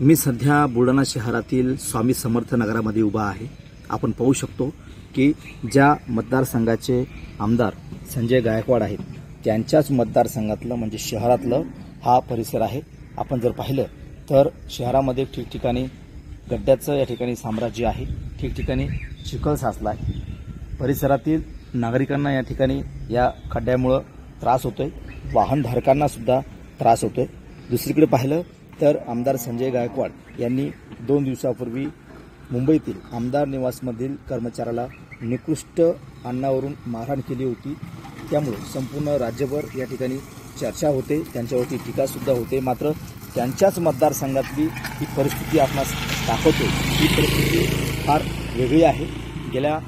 मी सध्या बुलढाणा शहरातील स्वामी समर्थ नगरामध्ये उभा आहे। आपण पाहू शकतो की ज्या मतदारसंघाचे आमदार संजय गायकवाड आहेत त्यांच्याच मतदारसंघातलं म्हणजे शहरातलं हा परिसर आहे। आपण जर पाहिलं तर शहरामध्ये ठिकठिकाणी गड्ड्याचं या ठिकाणी साम्राज्य आहे, ठिकठिकाणी चिखल साचला आहे। परिसरातील नागरिकांना या ठिकाणी या खड्ड्यामुळे त्रास होतोय, वाहनधारकांना सुद्धा त्रास होतोय। दुसरीकडे पाहिलं तर आमदार संजय गायकवाड यांनी 2 दिवसापूर्वी मुंबईतील आमदार निवासमधील कर्मचाऱ्याला निकृष्ट अन्नावरून मारहाण केली होती। त्यामुळे संपूर्ण राज्यभर या ठिकाणी चर्चा होते, त्यांच्यावरती टीका सुद्धा होते। मात्र त्यांच्याच मतदारसंघातली ही परिस्थिती आपणास दाखवते। ही परिस्थिती फार वेगळी आहे। गेल्या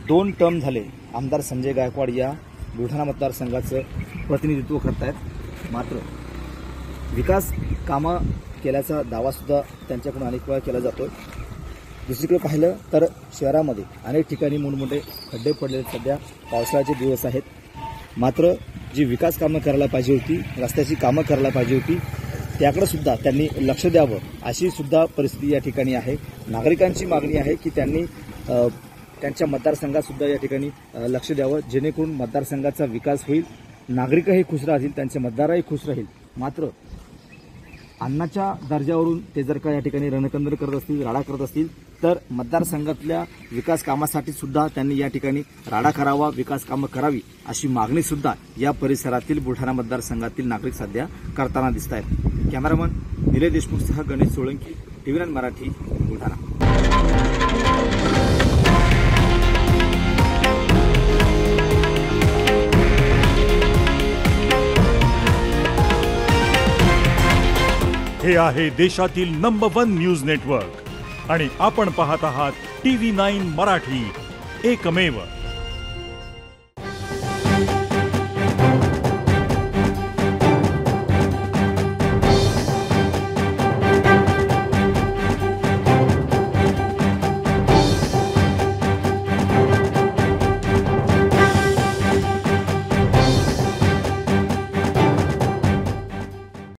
2 टर्म झाले आमदार संजय गायकवाड या बुलढाणा मतदारसंघाचं प्रतिनिधित्व करत आहेत। मात्र विकास कामं केल्याचा दावा सुद्धा त्यांच्याकडून अनेक वेळा केला जातो। दुसरीकडे पाहिलं तर शहरामध्ये अनेक ठिकाणी मोठमोठे खड्डे पडलेले सध्या पावसाळ्याचे दिवस आहेत। मात्र जी विकास कामं करायला पाहिजे होती, रस्त्याची कामं करायला पाहिजे होती, त्याकडे सुद्धा त्यांनी लक्ष द्यावं अशी सुद्धा परिस्थिती या ठिकाणी आहे। नागरिकांची मागणी आहे की त्यांनी त्यांच्या मतदारसंघात सुद्धा या ठिकाणी लक्ष द्यावं, जेणेकरून मतदारसंघाचा विकास होईल, नागरिकही खुश राहतील, त्यांचे मतदारही खुश राहील। मात्र अन्नाच्या दर्जावरून ते जर का या ठिकाणी रणकंदर करत असतील, राडा करत असतील तर मतदारसंघातल्या विकास कामासाठी सुद्धा त्यांनी या ठिकाणी राडा करावा, विकास कामं करावी अशी मागणी सुद्धा या परिसरातील बुलढाणा मतदारसंघातील नागरिक सध्या करताना दिसत आहेत। कॅमेरामन निलेश देशमुखसह गणेश सोळंकी, TV9 मराठी, बुलढाणा। हे आहे देशातील नंबर 1 न्यूज नेटवर्क आणि आपण पाहत आहात TV9 मराठी, एकमेव।